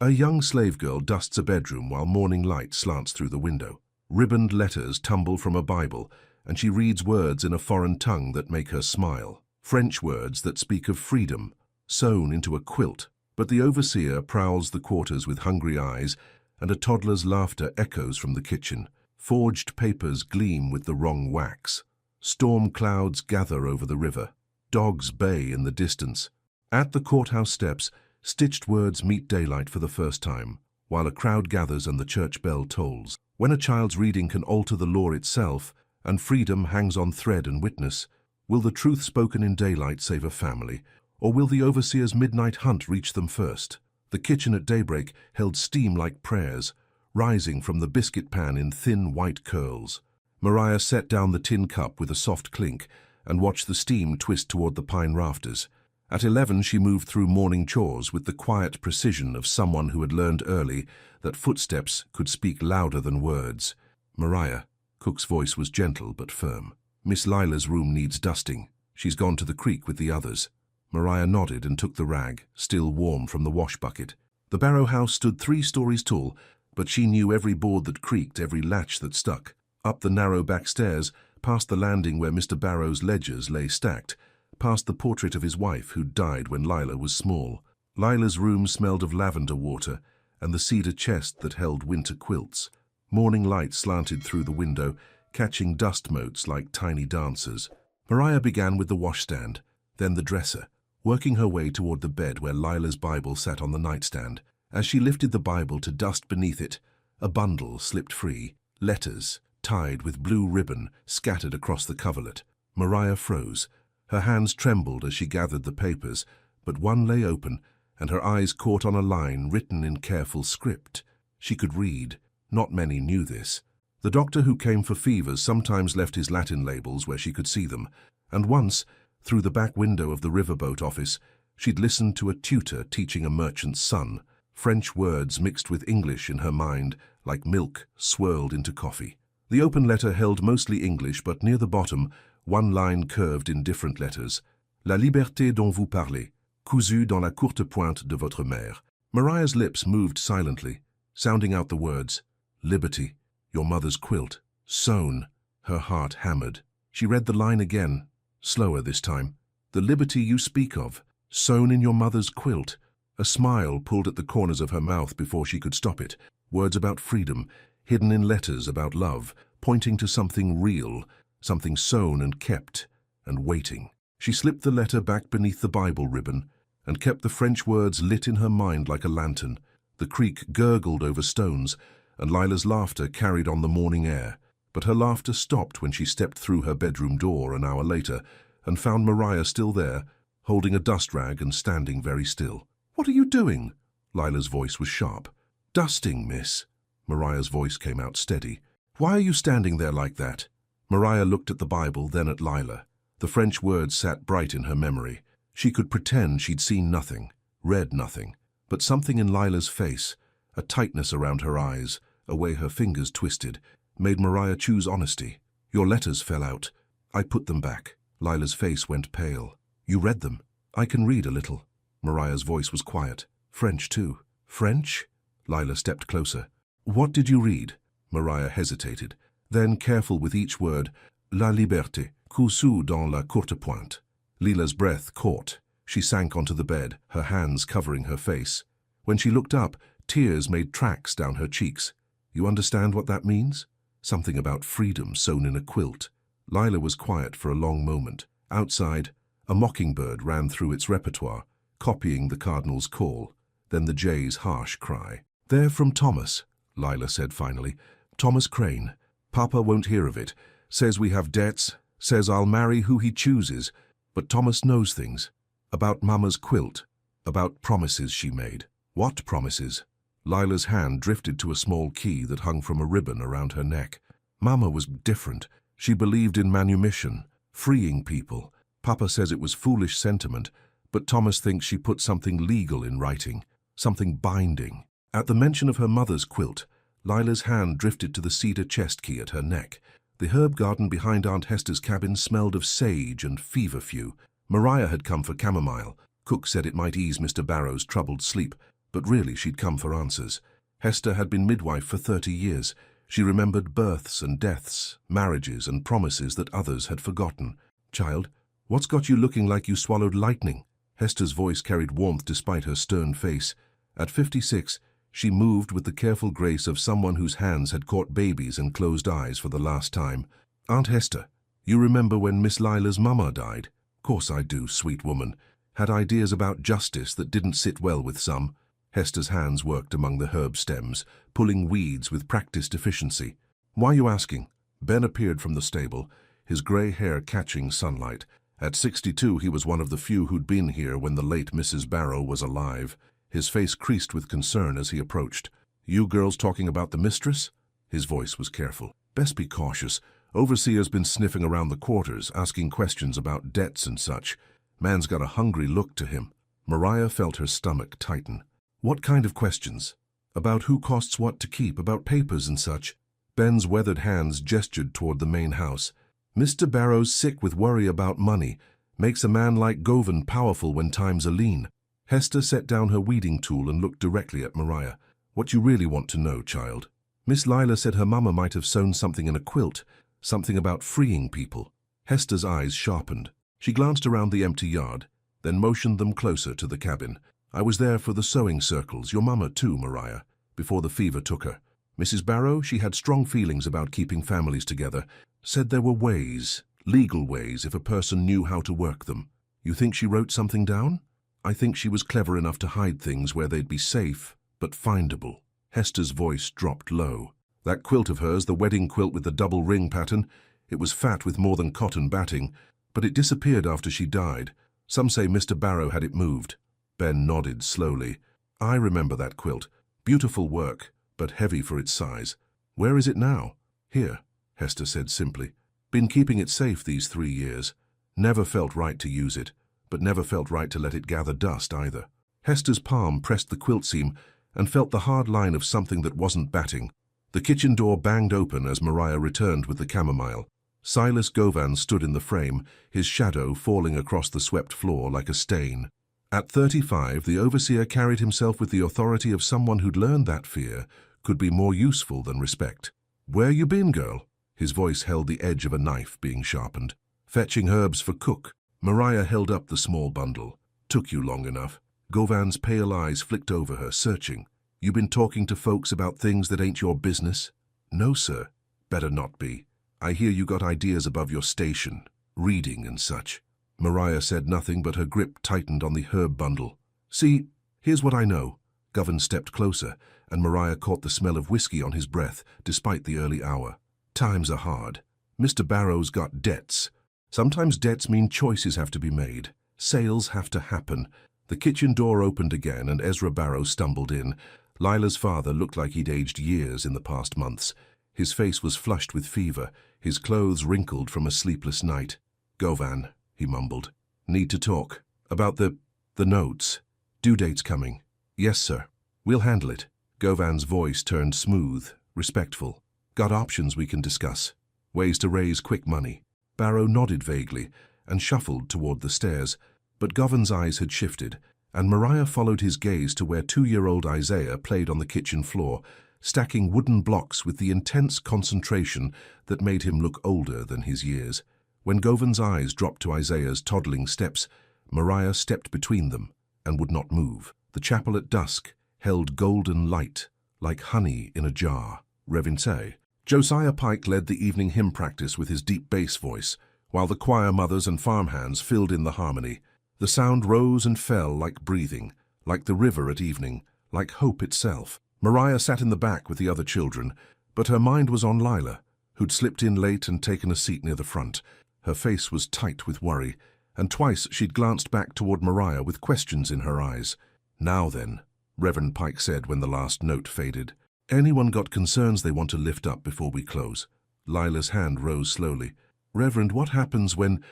A young slave girl dusts a bedroom while morning light slants through the window. Ribboned letters tumble from a Bible, and she reads words in a foreign tongue that make her smile. French words that speak of freedom, sewn into a quilt. But the overseer prowls the quarters with hungry eyes, and a toddler's laughter echoes from the kitchen. Forged papers gleam with the wrong wax. Storm clouds gather over the river. Dogs bay in the distance. At the courthouse steps, stitched words meet daylight for the first time, while a crowd gathers and the church bell tolls. When a child's reading can alter the law itself, and freedom hangs on thread and witness, will the truth spoken in daylight save a family, or will the overseer's midnight hunt reach them first? The kitchen at daybreak held steam like prayers, rising from the biscuit pan in thin white curls. Maria set down the tin cup with a soft clink and watched the steam twist toward the pine rafters. At 11 she moved through morning chores with the quiet precision of someone who had learned early that footsteps could speak louder than words. Maria, Cook's voice was gentle but firm. Miss Lila's room needs dusting. She's gone to the creek with the others. Maria nodded and took the rag, still warm from the wash bucket. The Barrow house stood 3 stories tall, but she knew every board that creaked, every latch that stuck. Up the narrow back stairs, past the landing where Mr. Barrow's ledgers lay stacked, past the portrait of his wife who'd died when Lila was small. Lila's room smelled of lavender water and the cedar chest that held winter quilts. Morning light slanted through the window, catching dust motes like tiny dancers. Maria began with the washstand, then the dresser, working her way toward the bed where Lila's Bible sat on the nightstand. As she lifted the Bible to dust beneath it, a bundle slipped free, letters, tied with blue ribbon, scattered across the coverlet. Maria froze. Her hands trembled as she gathered the papers, but one lay open, and her eyes caught on a line written in careful script. She could read. Not many knew this. The doctor who came for fevers sometimes left his Latin labels where she could see them, and once, through the back window of the riverboat office, she'd listened to a tutor teaching a merchant's son. French words mixed with English in her mind, like milk swirled into coffee. The open letter held mostly English, but near the bottom, one line curved in different letters. La liberté dont vous parlez, cousue dans la courte pointe de votre mère. Maria's lips moved silently, sounding out the words, liberty, your mother's quilt, sewn. Her heart hammered. She read the line again, slower this time. The liberty you speak of, sewn in your mother's quilt. A smile pulled at the corners of her mouth before she could stop it. Words about freedom, hidden in letters about love, pointing to something real, something sewn and kept, and waiting. She slipped the letter back beneath the Bible ribbon and kept the French words lit in her mind like a lantern. The creek gurgled over stones, and Lila's laughter carried on the morning air. But her laughter stopped when she stepped through her bedroom door an hour later and found Maria still there, holding a dust rag and standing very still. "What are you doing?" Lila's voice was sharp. "Dusting, miss." Maria's voice came out steady. "Why are you standing there like that?" Maria looked at the Bible, then at Lila. The French words sat bright in her memory. She could pretend she'd seen nothing, read nothing, but something in Lila's face, a tightness around her eyes, a way her fingers twisted, made Maria choose honesty. "Your letters fell out. I put them back." Lila's face went pale. "You read them?" "I can read a little." Maria's voice was quiet. "French, too." "French?" Lila stepped closer. "What did you read?" Maria hesitated. Then, careful with each word, "La liberté, cousue dans la courte pointe." Lila's breath caught. She sank onto the bed, her hands covering her face. When she looked up, tears made tracks down her cheeks. "You understand what that means?" Something about freedom sewn in a quilt. Lila was quiet for a long moment. Outside, a mockingbird ran through its repertoire, copying the cardinal's call, then the jay's harsh cry. "They're from Thomas," Lila said finally. "Thomas Crane. Papa won't hear of it. Says we have debts, says I'll marry who he chooses. But Thomas knows things. About Mama's quilt. About promises she made." "What promises?" Lila's hand drifted to a small key that hung from a ribbon around her neck. "Mama was different. She believed in manumission, freeing people. Papa says it was foolish sentiment, but Thomas thinks she put something legal in writing, something binding." At the mention of her mother's quilt, Lila's hand drifted to the cedar chest key at her neck. The herb garden behind Aunt Hester's cabin smelled of sage and feverfew. Maria had come for chamomile. Cook said it might ease Mr. Barrow's troubled sleep, But really she'd come for answers. Hester had been midwife for 30 years. She remembered births and deaths, marriages and promises that others had forgotten. "Child, what's got you looking like you swallowed lightning?" Hester's voice carried warmth despite her stern face. At 56, she moved with the careful grace of someone whose hands had caught babies and closed eyes for the last time. "Aunt Hester, you remember when Miss Lila's mama died?" "Course I do, sweet woman." Had ideas about justice that didn't sit well with some. Hester's hands worked among the herb stems, pulling weeds with practiced efficiency. "Why you asking?" Ben appeared from the stable, his grey hair catching sunlight. At 62, he was one of the few who'd been here when the late Mrs. Barrow was alive. His face creased with concern as he approached. "You girls talking about the mistress?" His voice was careful. "Best be cautious. Overseer's been sniffing around the quarters, asking questions about debts and such. Man's got a hungry look to him." Mariah felt her stomach tighten. "What kind of questions? About who costs what to keep, about papers and such?" Ben's weathered hands gestured toward the main house. "Mr. Barrow's sick with worry about money. Makes a man like Govan powerful when times are lean." Hester set down her weeding tool and looked directly at Mariah. "What you really want to know, child?" "Miss Lila said her mama might have sewn something in a quilt, something about freeing people." Hester's eyes sharpened. She glanced around the empty yard, then motioned them closer to the cabin. "I was there for the sewing circles, your mama too, Mariah, before the fever took her. Mrs. Barrow, she had strong feelings about keeping families together, said there were ways, legal ways, if a person knew how to work them." "You think she wrote something down?" "I think she was clever enough to hide things where they'd be safe, but findable." Hester's voice dropped low. "That quilt of hers, the wedding quilt with the double ring pattern, it was fat with more than cotton batting, but it disappeared after she died. Some say Mr. Barrow had it moved." Ben nodded slowly. "I remember that quilt. Beautiful work, but heavy for its size. Where is it now?" "Here," Hester said simply. "Been keeping it safe these 3 years. Never felt right to use it, but never felt right to let it gather dust either." Hester's palm pressed the quilt seam and felt the hard line of something that wasn't batting. The kitchen door banged open as Mariah returned with the chamomile. Silas Govan stood in the frame, his shadow falling across the swept floor like a stain. At 35, the overseer carried himself with the authority of someone who'd learned that fear could be more useful than respect. "Where you been, girl?" His voice held the edge of a knife being sharpened. "Fetching herbs for cook." Mariah held up the small bundle. "Took you long enough." Govan's pale eyes flicked over her, searching. "You been talking to folks about things that ain't your business?" "No, sir." "Better not be. I hear you got ideas above your station, reading and such." Mariah said nothing, but her grip tightened on the herb bundle. "See, here's what I know." Govan stepped closer, and Mariah caught the smell of whiskey on his breath, despite the early hour. "Times are hard. Mr. Barrow's got debts. Sometimes debts mean choices have to be made. Sales have to happen." The kitchen door opened again, and Ezra Barrow stumbled in. Lila's father looked like he'd aged years in the past months. His face was flushed with fever, his clothes wrinkled from a sleepless night. "Govan," he mumbled. "Need to talk. About the notes. Due date's coming." "Yes, sir. We'll handle it." Govan's voice turned smooth, respectful. "Got options we can discuss. Ways to raise quick money." Barrow nodded vaguely and shuffled toward the stairs, but Govan's eyes had shifted, and Mariah followed his gaze to where 2-year-old Isaiah played on the kitchen floor, stacking wooden blocks with the intense concentration that made him look older than his years. When Govan's eyes dropped to Isaiah's toddling steps, Mariah stepped between them and would not move. The chapel at dusk held golden light, like honey in a jar. Revince. Josiah Pike led the evening hymn practice with his deep bass voice, while the choir mothers and farmhands filled in the harmony. The sound rose and fell like breathing, like the river at evening, like hope itself. Mariah sat in the back with the other children, but her mind was on Lila, who'd slipped in late and taken a seat near the front. Her face was tight with worry, and twice she'd glanced back toward Mariah with questions in her eyes. "Now then," Reverend Pike said when the last note faded. "Anyone got concerns they want to lift up before we close?" Lila's hand rose slowly. "Reverend, what happens when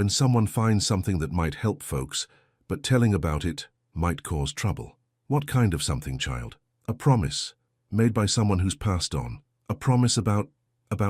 someone finds something that might help folks, but telling about it might cause trouble?" "What kind of something, child?" "A promise, made by someone who's passed on. A promise about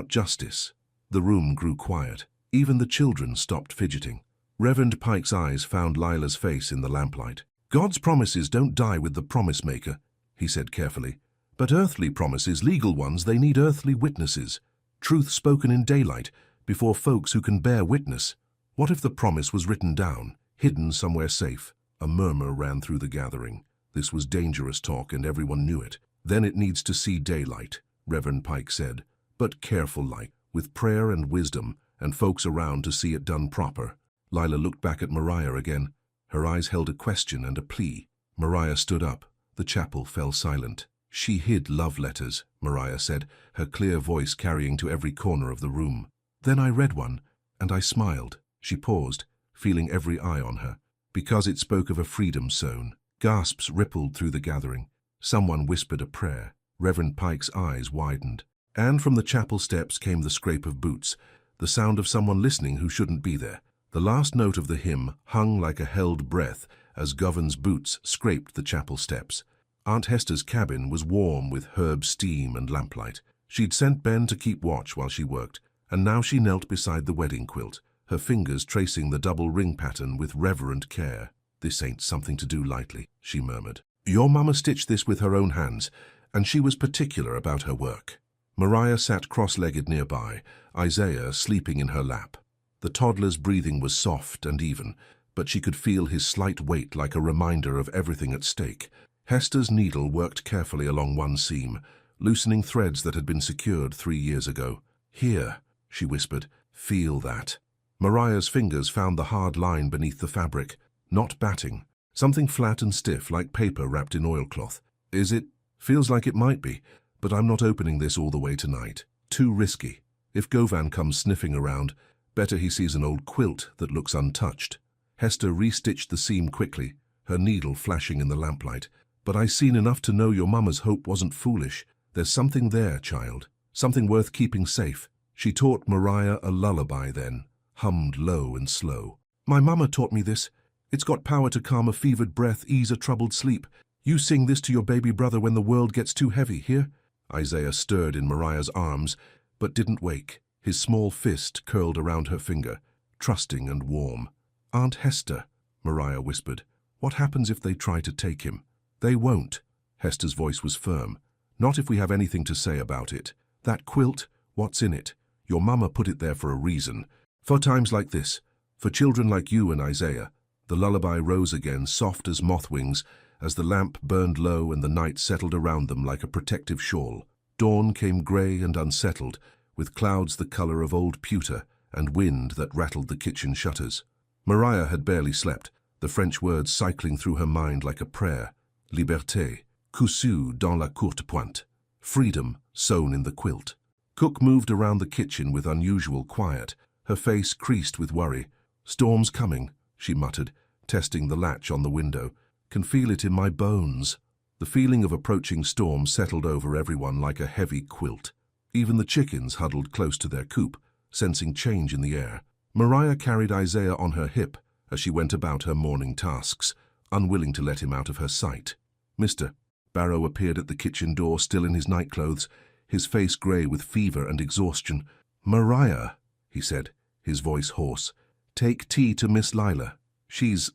justice." The room grew quiet. Even the children stopped fidgeting. Reverend Pike's eyes found Lila's face in the lamplight. God's promises don't die with the promise maker, he said carefully. But earthly promises, legal ones, they need earthly witnesses. Truth spoken in daylight, before folks who can bear witness. What if the promise was written down, hidden somewhere safe? A murmur ran through the gathering. This was dangerous talk and everyone knew it. Then it needs to see daylight, Reverend Pike said. But careful light, with prayer and wisdom, and folks around to see it done proper. Lila looked back at Mariah again. Her eyes held a question and a plea. Mariah stood up. The chapel fell silent. She hid love letters, Mariah said, her clear voice carrying to every corner of the room. Then I read one, and I smiled. She paused, feeling every eye on her, because it spoke of a freedom sown. Gasps rippled through the gathering. Someone whispered a prayer. Reverend Pike's eyes widened. And from the chapel steps came the scrape of boots, the sound of someone listening who shouldn't be there. The last note of the hymn hung like a held breath as Govan's boots scraped the chapel steps. Aunt Hester's cabin was warm with herb steam and lamplight. She'd sent Ben to keep watch while she worked, and now she knelt beside the wedding quilt, her fingers tracing the double ring pattern with reverent care. "This ain't something to do lightly," she murmured. "Your mama stitched this with her own hands, and she was particular about her work." Mariah sat cross-legged nearby, Isaiah sleeping in her lap. The toddler's breathing was soft and even, but she could feel his slight weight like a reminder of everything at stake. Hester's needle worked carefully along one seam, loosening threads that had been secured 3 years ago. "Here," she whispered, "feel that." Mariah's fingers found the hard line beneath the fabric, not batting, something flat and stiff like paper wrapped in oilcloth. "Is it? Feels like it might be, but I'm not opening this all the way tonight. Too risky. If Govan comes sniffing around, better he sees an old quilt that looks untouched." Hester restitched the seam quickly, her needle flashing in the lamplight. "But I seen enough to know your mama's hope wasn't foolish. There's something there, child. Something worth keeping safe." She taught Mariah a lullaby then, hummed low and slow. "My mama taught me this. It's got power to calm a fevered breath, ease a troubled sleep. You sing this to your baby brother when the world gets too heavy, here?" Isaiah stirred in Mariah's arms, but didn't wake. His small fist curled around her finger, trusting and warm. "Aunt Hester," Mariah whispered, "what happens if they try to take him?" "They won't." Hester's voice was firm. "Not if we have anything to say about it. That quilt, what's in it? Your mama put it there for a reason. For times like this. For children like you and Isaiah." The lullaby rose again, soft as moth wings, as the lamp burned low and the night settled around them like a protective shawl. Dawn came grey and unsettled, with clouds the colour of old pewter and wind that rattled the kitchen shutters. Mariah had barely slept, the French words cycling through her mind like a prayer. Liberté, cousu dans la courte pointe. Freedom, sewn in the quilt. Cook moved around the kitchen with unusual quiet, her face creased with worry. "Storm's coming," she muttered, testing the latch on the window. "Can feel it in my bones." The feeling of approaching storm settled over everyone like a heavy quilt. Even the chickens huddled close to their coop, sensing change in the air. Mariah carried Isaiah on her hip as she went about her morning tasks, unwilling to let him out of her sight. "Mr." Barrow appeared at the kitchen door, still in his nightclothes, his face grey with fever and exhaustion. "Mariah," he said, his voice hoarse, "take tea to Miss Lila. She's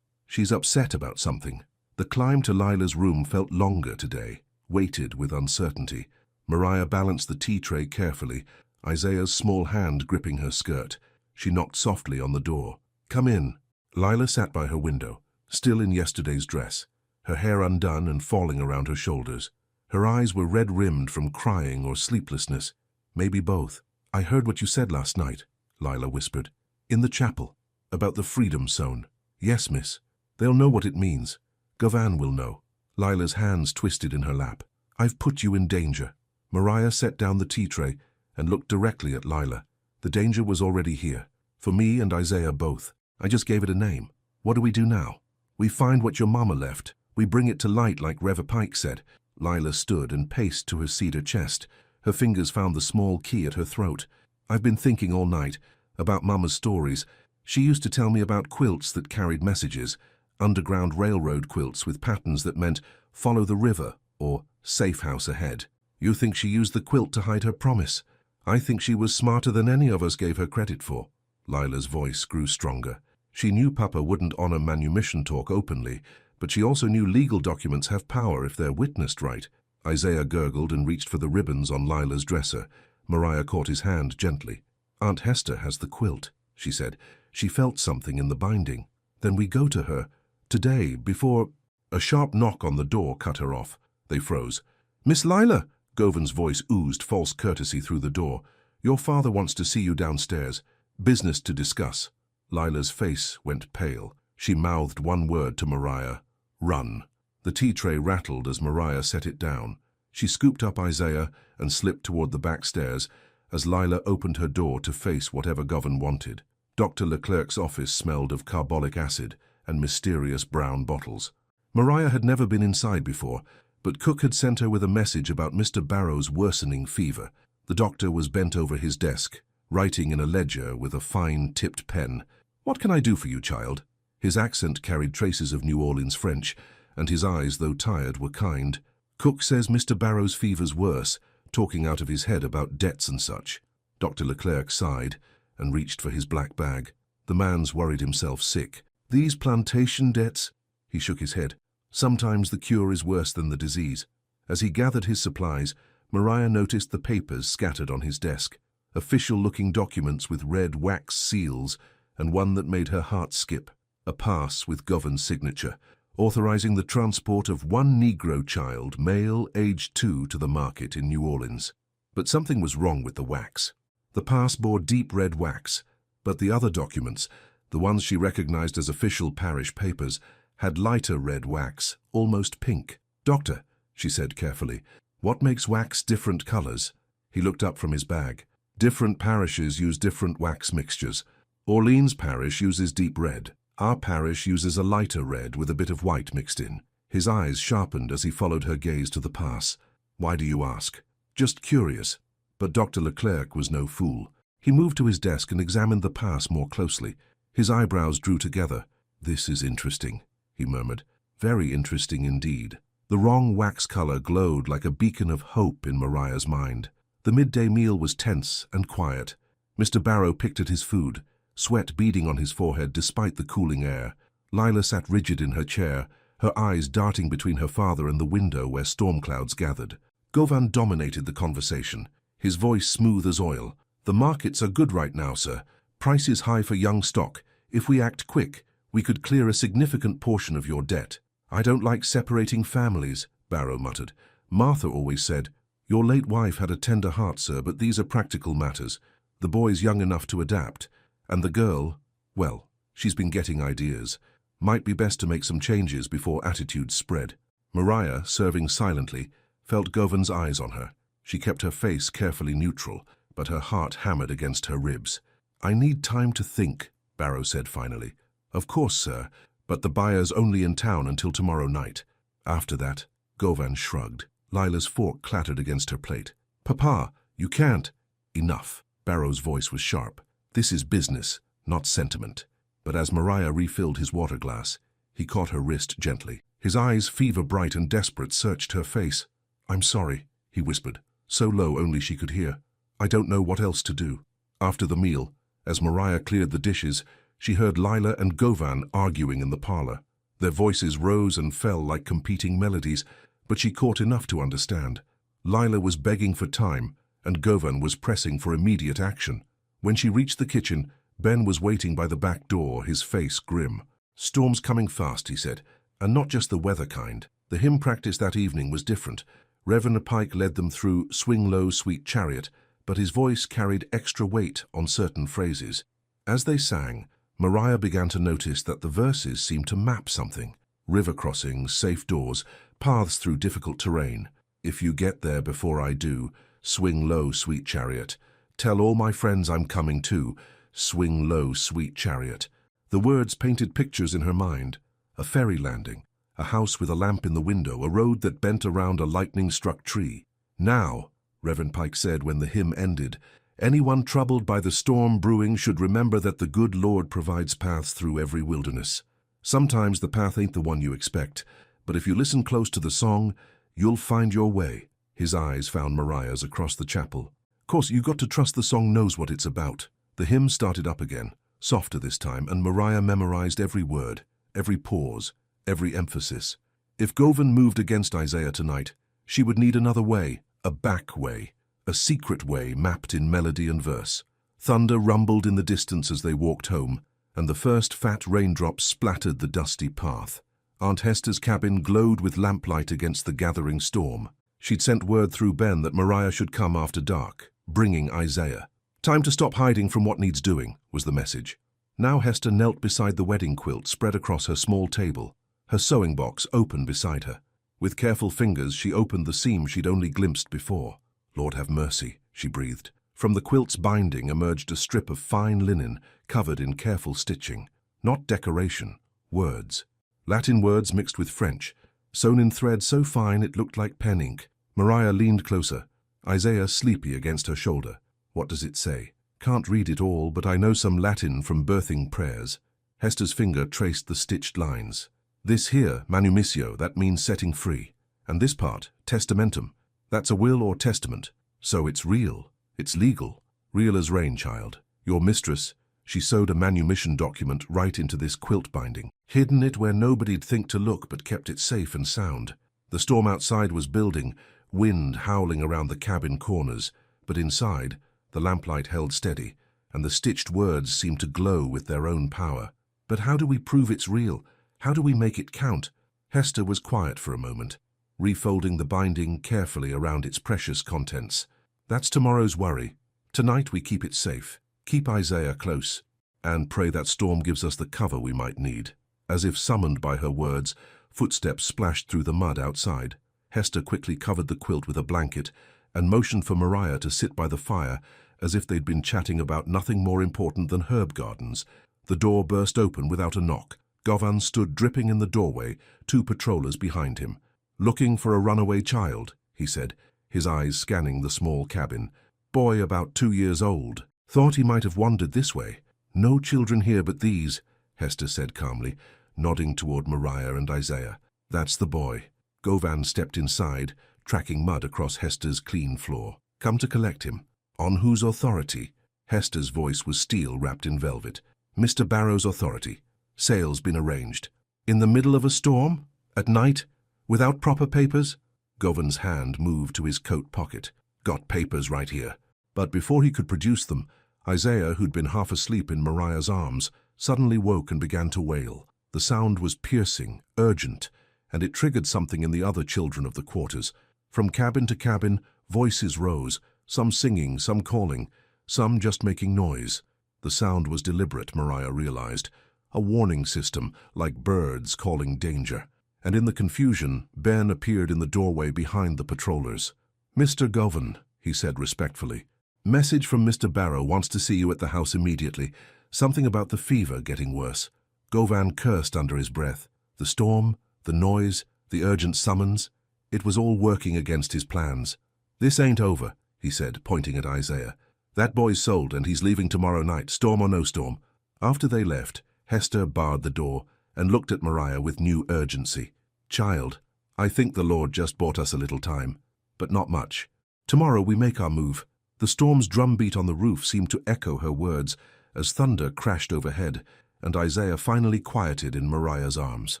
upset about something." The climb to Lila's room felt longer today, weighted with uncertainty. Mariah balanced the tea tray carefully, Isaiah's small hand gripping her skirt. She knocked softly on the door. "Come in." Lila sat by her window, still in yesterday's dress, her hair undone and falling around her shoulders. Her eyes were red-rimmed from crying or sleeplessness, maybe both. "I heard what you said last night," Lila whispered. "In the chapel, about the freedom sown." "Yes, miss. They'll know what it means. Govan will know." Lila's hands twisted in her lap. "I've put you in danger." Mariah set down the tea tray and looked directly at Lila. The danger was already here, for me and Isaiah both. I just gave it a name. What do we do now? "We find what your mama left. We bring it to light like Rever Pike said." Lila stood and paced to her cedar chest. Her fingers found the small key at her throat. "I've been thinking all night about Mama's stories. She used to tell me about quilts that carried messages, underground railroad quilts with patterns that meant follow the river or safe house ahead. You think she used the quilt to hide her promise? I think she was smarter than any of us gave her credit for." Lila's voice grew stronger. She knew Papa wouldn't honor manumission talk openly, But she also knew legal documents have power if they're witnessed right. Isaiah gurgled and reached for the ribbons on Lila's dresser. Mariah caught his hand gently. "Aunt Hester has the quilt," she said. "She felt something in the binding. Then we go to her. Today, before—" A sharp knock on the door cut her off. They froze. "Miss Lila!" Govan's voice oozed false courtesy through the door. "Your father wants to see you downstairs. Business to discuss." Lila's face went pale. She mouthed one word to Mariah. "Run." The tea tray rattled as Mariah set it down. She scooped up Isaiah and slipped toward the back stairs as Lila opened her door to face whatever Govan wanted. Dr. Leclerc's office smelled of carbolic acid and mysterious brown bottles. Mariah had never been inside before, but Cook had sent her with a message about Mr. Barrow's worsening fever. The doctor was bent over his desk, writing in a ledger with a fine-tipped pen. "What can I do for you, child?" His accent carried traces of New Orleans French, and his eyes, though tired, were kind. "Cook says Mr. Barrow's fever's worse, talking out of his head about debts and such." Dr. Leclerc sighed and reached for his black bag. The man's worried himself sick. "These plantation debts?" He shook his head. "Sometimes the cure is worse than the disease." As he gathered his supplies, Mariah noticed the papers scattered on his desk. Official-looking documents with red wax seals, and one that made her heart skip. A pass with Govan's signature, authorizing the transport of one Negro child, male, aged 2, to the market in New Orleans. But something was wrong with the wax. The pass bore deep red wax, but the other documents, the ones she recognized as official parish papers, had lighter red wax, almost pink. "Doctor," she said carefully, "what makes wax different colors?" He looked up from his bag. "Different parishes use different wax mixtures. Orleans Parish uses deep red. Our parish uses a lighter red with a bit of white mixed in." His eyes sharpened as he followed her gaze to the pass. "Why do you ask?" "Just curious." But Dr. Leclerc was no fool. He moved to his desk and examined the pass more closely. His eyebrows drew together. "This is interesting," he murmured. "Very interesting indeed." The wrong wax color glowed like a beacon of hope in Mariah's mind. The midday meal was tense and quiet. Mr. Barrow picked at his food, sweat beading on his forehead despite the cooling air. Lila sat rigid in her chair, her eyes darting between her father and the window where storm clouds gathered. Govan dominated the conversation, his voice smooth as oil. "The markets are good right now, sir. Prices high for young stock. If we act quick, we could clear a significant portion of your debt." "I don't like separating families," Barrow muttered. "Martha always said, 'Your late wife had a tender heart, sir, but these are practical matters. The boy's young enough to adapt. And the girl, well, she's been getting ideas. Might be best to make some changes before attitudes spread." Mariah, serving silently, felt Govan's eyes on her. She kept her face carefully neutral, but her heart hammered against her ribs. "I need time to think," Barrow said finally. "Of course, sir, but the buyer's only in town until tomorrow night." After that, Govan shrugged. Lila's fork clattered against her plate. "Papa, you can't." "Enough." Barrow's voice was sharp. "This is business, not sentiment." But as Mariah refilled his water glass, he caught her wrist gently. His eyes, fever-bright and desperate, searched her face. "I'm sorry," he whispered, so low only she could hear. "I don't know what else to do." After the meal, as Mariah cleared the dishes, she heard Lila and Govan arguing in the parlor. Their voices rose and fell like competing melodies, but she caught enough to understand. Lila was begging for time, and Govan was pressing for immediate action. When she reached the kitchen, Ben was waiting by the back door, his face grim. "Storm's coming fast," he said, "and not just the weather kind." The hymn practice that evening was different. Reverend Pike led them through "Swing Low, Sweet Chariot," but his voice carried extra weight on certain phrases. As they sang, Mariah began to notice that the verses seemed to map something. River crossings, safe doors, paths through difficult terrain. "If you get there before I do, swing low, sweet chariot. Tell all my friends I'm coming too. Swing low, sweet chariot." The words painted pictures in her mind. A ferry landing, a house with a lamp in the window, a road that bent around a lightning-struck tree. "Now," Reverend Pike said when the hymn ended, "anyone troubled by the storm brewing should remember that the good Lord provides paths through every wilderness. Sometimes the path ain't the one you expect, but if you listen close to the song, you'll find your way." His eyes found Mariah's across the chapel. "Of course, you got to trust the song knows what it's about." The hymn started up again, softer this time, and Mariah memorized every word, every pause, every emphasis. If Govan moved against Isaiah tonight, she would need another way, a back way, a secret way mapped in melody and verse. Thunder rumbled in the distance as they walked home, and the first fat raindrops splattered the dusty path. Aunt Hester's cabin glowed with lamplight against the gathering storm. She'd sent word through Ben that Mariah should come after dark, bringing Isaiah. "Time to stop hiding from what needs doing," was the message. Now Hester knelt beside the wedding quilt spread across her small table, her sewing box open beside her. With careful fingers, she opened the seam she'd only glimpsed before. "Lord have mercy," she breathed. From the quilt's binding emerged a strip of fine linen covered in careful stitching. Not decoration, words. Latin words mixed with French, sewn in thread so fine it looked like pen ink. Mariah leaned closer, Isaiah sleepy against her shoulder. "What does it say?" "Can't read it all, but I know some Latin from birthing prayers." Hester's finger traced the stitched lines. "This here, manumissio, that means setting free. And this part, testamentum, that's a will or testament. So it's real, it's legal. Real as rain, child. Your mistress," she sewed a manumission document right into this quilt binding, hidden it where nobody'd think to look but kept it safe and sound. The storm outside was building, wind howling around the cabin corners, but inside, the lamplight held steady, and the stitched words seemed to glow with their own power. "But how do we prove it's real? How do we make it count?" Hester was quiet for a moment, refolding the binding carefully around its precious contents. "That's tomorrow's worry. Tonight we keep it safe, keep Isaiah close, and pray that storm gives us the cover we might need." As if summoned by her words, footsteps splashed through the mud outside. Hester quickly covered the quilt with a blanket and motioned for Mariah to sit by the fire as if they'd been chatting about nothing more important than herb gardens. The door burst open without a knock. Govan stood dripping in the doorway, 2 patrollers behind him. "Looking for a runaway child," he said, his eyes scanning the small cabin. "Boy about 2 years old. Thought he might have wandered this way." "No children here but these," Hester said calmly, nodding toward Mariah and Isaiah. "That's the boy." Govan stepped inside, tracking mud across Hester's clean floor. "Come to collect him." "On whose authority?" Hester's voice was steel wrapped in velvet. "Mr. Barrow's authority. Sale's been arranged." "In the middle of a storm? At night? Without proper papers?" Govan's hand moved to his coat pocket. "Got papers right here." But before he could produce them, Isaiah, who'd been half asleep in Mariah's arms, suddenly woke and began to wail. The sound was piercing, urgent, and it triggered something in the other children of the quarters. From cabin to cabin, voices rose, some singing, some calling, some just making noise. The sound was deliberate, Mariah realized, a warning system, like birds calling danger. And in the confusion, Ben appeared in the doorway behind the patrollers. "Mr. Govan," he said respectfully. "Message from Mr. Barrow wants to see you at the house immediately. Something about the fever getting worse." Govan cursed under his breath. The storm, the noise, the urgent summons, it was all working against his plans. "This ain't over," he said, pointing at Isaiah. "That boy's sold and he's leaving tomorrow night, storm or no storm." After they left, Hester barred the door and looked at Mariah with new urgency. "Child, I think the Lord just bought us a little time, but not much. Tomorrow we make our move." The storm's drumbeat on the roof seemed to echo her words as thunder crashed overhead, and Isaiah finally quieted in Mariah's arms.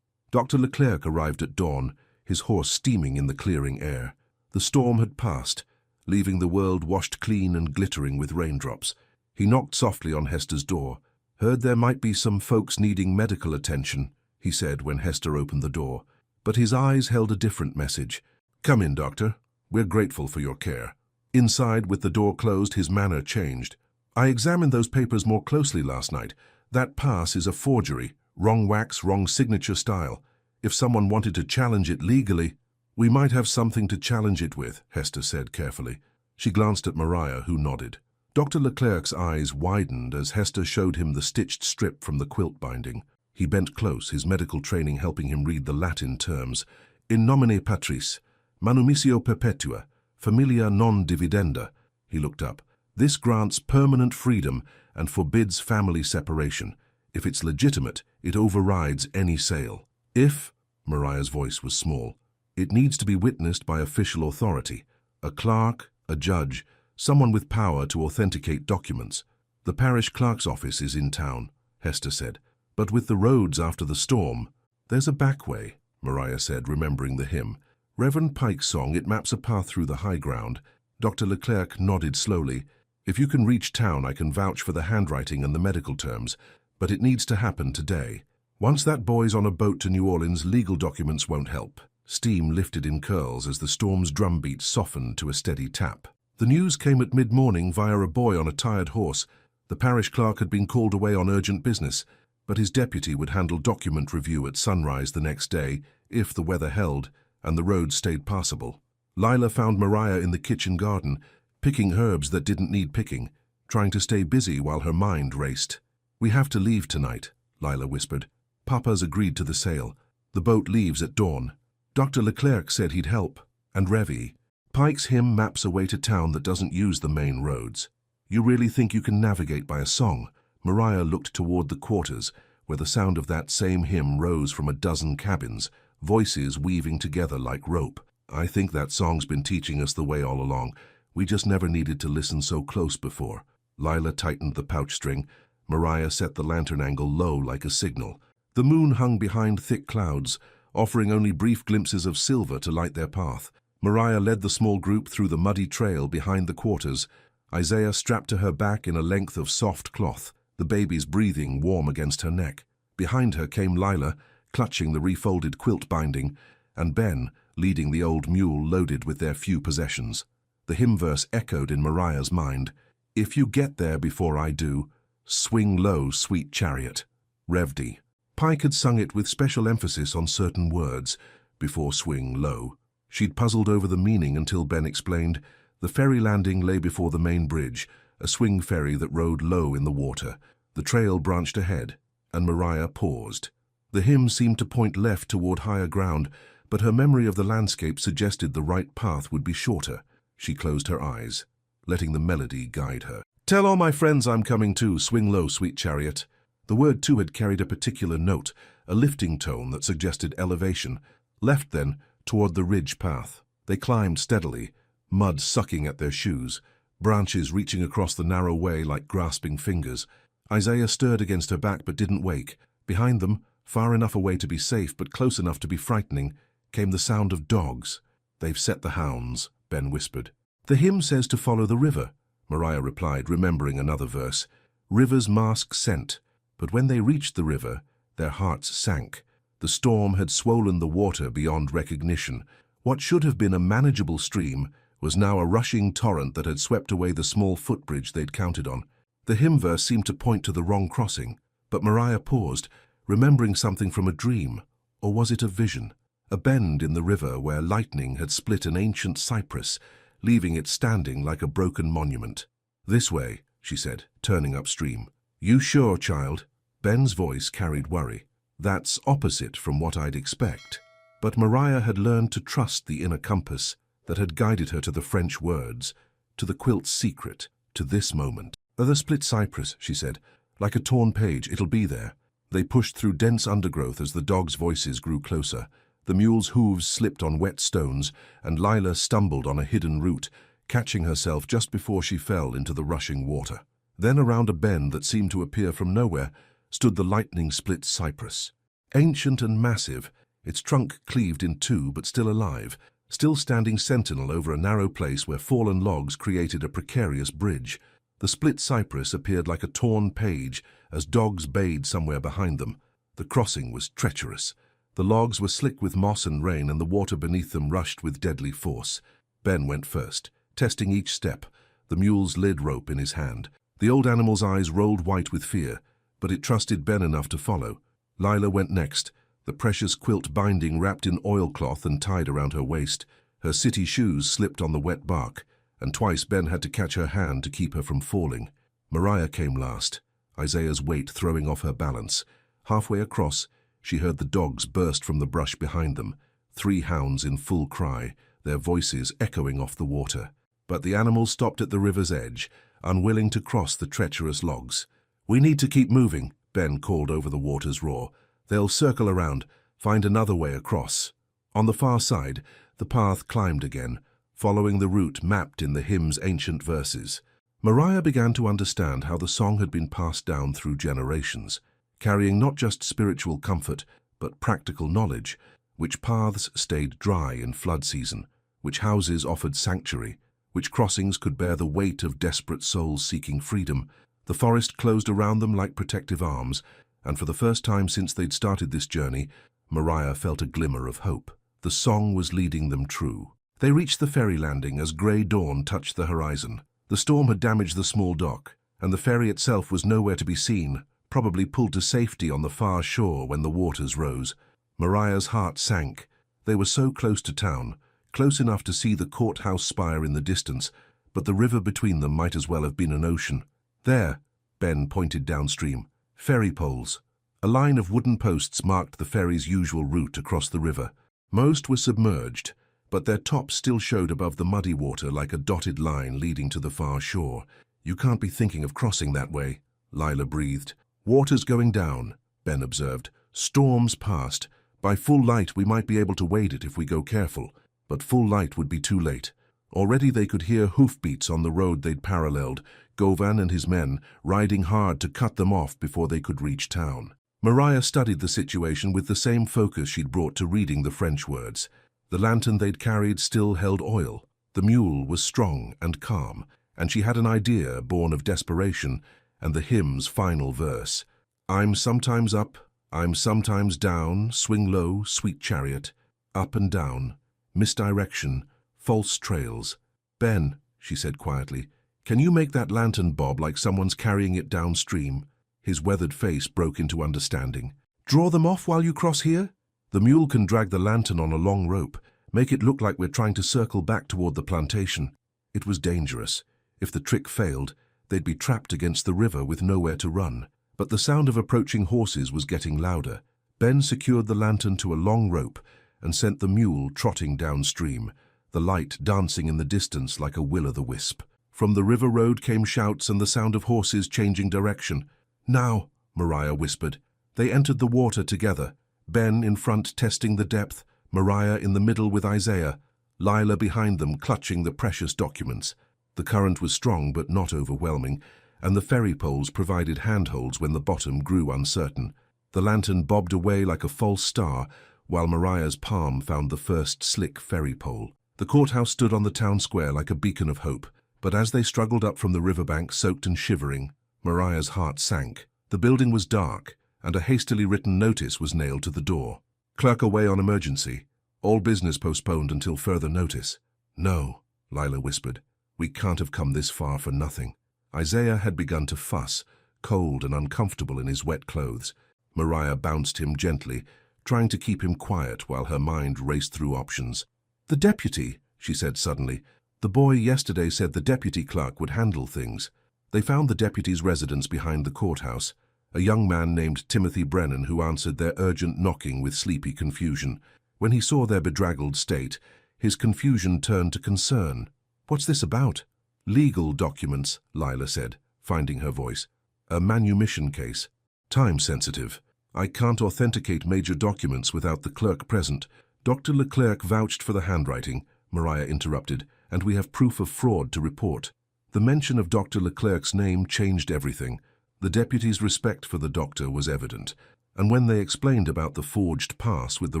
Dr. Leclerc arrived at dawn, his horse steaming in the clearing air. The storm had passed, leaving the world washed clean and glittering with raindrops. He knocked softly on Hester's door. "Heard there might be some folks needing medical attention," he said when Hester opened the door. But his eyes held a different message. "Come in, doctor. We're grateful for your care." Inside, with the door closed, his manner changed. "I examined those papers more closely last night. That pass is a forgery, wrong wax, wrong signature style. If someone wanted to challenge it legally—" "We might have something to challenge it with," Hester said carefully. She glanced at Mariah, who nodded. Dr. Leclerc's eyes widened as Hester showed him the stitched strip from the quilt binding. He bent close, his medical training helping him read the Latin terms. "In nomine Patris, manumissio perpetua, familia non dividenda." He looked up. "This grants permanent freedom and forbids family separation. If it's legitimate, it overrides any sale. If," Mariah's voice was small, "it needs to be witnessed by official authority, a clerk, a judge, someone with power to authenticate documents. The parish clerk's office is in town," Hester said. "But with the roads after the storm—" "There's a back way," Mariah said, remembering the hymn. "Reverend Pike's song, it maps a path through the high ground." Dr. Leclerc nodded slowly. "If you can reach town, I can vouch for the handwriting and the medical terms, but it needs to happen today. Once that boy's on a boat to New Orleans, legal documents won't help." Steam lifted in curls as the storm's drumbeat softened to a steady tap. The news came at mid-morning via a boy on a tired horse. The parish clerk had been called away on urgent business, but his deputy would handle document review at sunrise the next day, if the weather held and the roads stayed passable. Lila found Mariah in the kitchen garden, picking herbs that didn't need picking, trying to stay busy while her mind raced. "We have to leave tonight," Lila whispered. "Papa's agreed to the sail. The boat leaves at dawn. Dr. Leclerc said he'd help, and Revy. Pike's hymn maps a way to town that doesn't use the main roads. You really think you can navigate by a song?" Mariah looked toward the quarters, where the sound of that same hymn rose from a dozen cabins, voices weaving together like rope. "I think that song's been teaching us the way all along. We just never needed to listen so close before." Lila tightened the pouch string. Mariah set the lantern angle low like a signal. The moon hung behind thick clouds, offering only brief glimpses of silver to light their path. Mariah led the small group through the muddy trail behind the quarters, Isaiah strapped to her back in a length of soft cloth, the baby's breathing warm against her neck. Behind her came Lila, clutching the refolded quilt binding, and Ben, leading the old mule loaded with their few possessions. The hymn verse echoed in Mariah's mind. "If you get there before I do, swing low, sweet chariot." Revdi. Pike had sung it with special emphasis on certain words, before swing low. She'd puzzled over the meaning until Ben explained. The ferry landing lay before the main bridge, a swing ferry that rode low in the water. The trail branched ahead, and Mariah paused. The hymn seemed to point left toward higher ground, but her memory of the landscape suggested the right path would be shorter. She closed her eyes, letting the melody guide her. "Tell all my friends I'm coming too, swing low, sweet chariot." The word too had carried a particular note, a lifting tone that suggested elevation. Left then, toward the ridge path. They climbed steadily, mud sucking at their shoes, branches reaching across the narrow way like grasping fingers. Isaiah stirred against her back but didn't wake. Behind them, far enough away to be safe but close enough to be frightening, came the sound of dogs. "They've set the hounds," Ben whispered. "The hymn says to follow the river," Mariah replied, remembering another verse. Rivers mask scent, but when they reached the river, their hearts sank. The storm had swollen the water beyond recognition. What should have been a manageable stream was now a rushing torrent that had swept away the small footbridge they'd counted on. The hymn verse seemed to point to the wrong crossing, but Mariah paused, remembering something from a dream. Or was it a vision? A bend in the river where lightning had split an ancient cypress, leaving it standing like a broken monument. "This way," she said, turning upstream. "You sure, child?" Ben's voice carried worry. "That's opposite from what I'd expect." But Mariah had learned to trust the inner compass that had guided her to the French words, to the quilt's secret, to this moment. "The split cypress," she said, "like a torn page, it'll be there." They pushed through dense undergrowth as the dogs' voices grew closer. The mule's hooves slipped on wet stones, and Lila stumbled on a hidden root, catching herself just before she fell into the rushing water. Then around a bend that seemed to appear from nowhere stood the lightning-split cypress. Ancient and massive, its trunk cleaved in two but still alive, still standing sentinel over a narrow place where fallen logs created a precarious bridge. The split cypress appeared like a torn page as dogs bayed somewhere behind them. The crossing was treacherous. The logs were slick with moss and rain, and the water beneath them rushed with deadly force. Ben went first, testing each step, the mule's lid rope in his hand. The old animal's eyes rolled white with fear, but it trusted Ben enough to follow. Lila went next, the precious quilt binding wrapped in oilcloth and tied around her waist. Her city shoes slipped on the wet bark, and twice Ben had to catch her hand to keep her from falling. Mariah came last, Isaiah's weight throwing off her balance. Halfway across, she heard the dogs burst from the brush behind them, 3 hounds in full cry, their voices echoing off the water. But the animals stopped at the river's edge, unwilling to cross the treacherous logs. "We need to keep moving," Ben called over the water's roar. "They'll circle around, find another way across." On the far side, the path climbed again, following the route mapped in the hymn's ancient verses. Mariah began to understand how the song had been passed down through generations, carrying not just spiritual comfort, but practical knowledge, which paths stayed dry in flood season, which houses offered sanctuary, which crossings could bear the weight of desperate souls seeking freedom. The forest closed around them like protective arms, and for the first time since they'd started this journey, Maria felt a glimmer of hope. The song was leading them true. They reached the ferry landing as grey dawn touched the horizon. The storm had damaged the small dock, and the ferry itself was nowhere to be seen, probably pulled to safety on the far shore when the waters rose. Maria's heart sank. They were so close to town, close enough to see the courthouse spire in the distance, but the river between them might as well have been an ocean. There, Ben pointed downstream. Ferry poles. A line of wooden posts marked the ferry's usual route across the river. Most were submerged, but their tops still showed above the muddy water like a dotted line leading to the far shore. "You can't be thinking of crossing that way," Lila breathed. "Water's going down," Ben observed. "Storm's past. By full light we might be able to wade it if we go careful, but full light would be too late." Already they could hear hoofbeats on the road they'd paralleled, Govan and his men riding hard to cut them off before they could reach town. Maria studied the situation with the same focus she'd brought to reading the French words. The lantern they'd carried still held oil. The mule was strong and calm, and she had an idea born of desperation and the hymn's final verse. "I'm sometimes up, I'm sometimes down, swing low, sweet chariot, up and down, misdirection, false trails." "Ben," she said quietly, "can you make that lantern bob like someone's carrying it downstream?" His weathered face broke into understanding. "Draw them off while you cross here?" "The mule can drag the lantern on a long rope, make it look like we're trying to circle back toward the plantation." It was dangerous. If the trick failed, they'd be trapped against the river with nowhere to run. But the sound of approaching horses was getting louder. Ben secured the lantern to a long rope and sent the mule trotting downstream, the light dancing in the distance like a will-o'-the-wisp. From the river road came shouts and the sound of horses changing direction. "Now," Maria whispered. They entered the water together, Ben in front testing the depth, Maria in the middle with Isaiah, Lila behind them clutching the precious documents. The current was strong but not overwhelming, and the ferry poles provided handholds when the bottom grew uncertain. The lantern bobbed away like a false star, while Maria's palm found the first slick ferry pole. The courthouse stood on the town square like a beacon of hope, but as they struggled up from the riverbank soaked and shivering, Maria's heart sank. The building was dark, and a hastily written notice was nailed to the door. "Clerk away on emergency. All business postponed until further notice." "No," Lila whispered. "We can't have come this far for nothing." Isaiah had begun to fuss, cold and uncomfortable in his wet clothes. Maria bounced him gently, trying to keep him quiet while her mind raced through options. "The deputy," she said suddenly. "The boy yesterday said the deputy clerk would handle things." They found the deputy's residence behind the courthouse, a young man named Timothy Brennan who answered their urgent knocking with sleepy confusion. When he saw their bedraggled state, his confusion turned to concern. "What's this about?" "Legal documents," Lila said, finding her voice. "A manumission case. Time-sensitive. I can't authenticate major documents without the clerk present." "Dr. Leclerc vouched for the handwriting," Maria interrupted, "and we have proof of fraud to report." The mention of Dr. Leclerc's name changed everything. The deputy's respect for the doctor was evident, and when they explained about the forged pass with the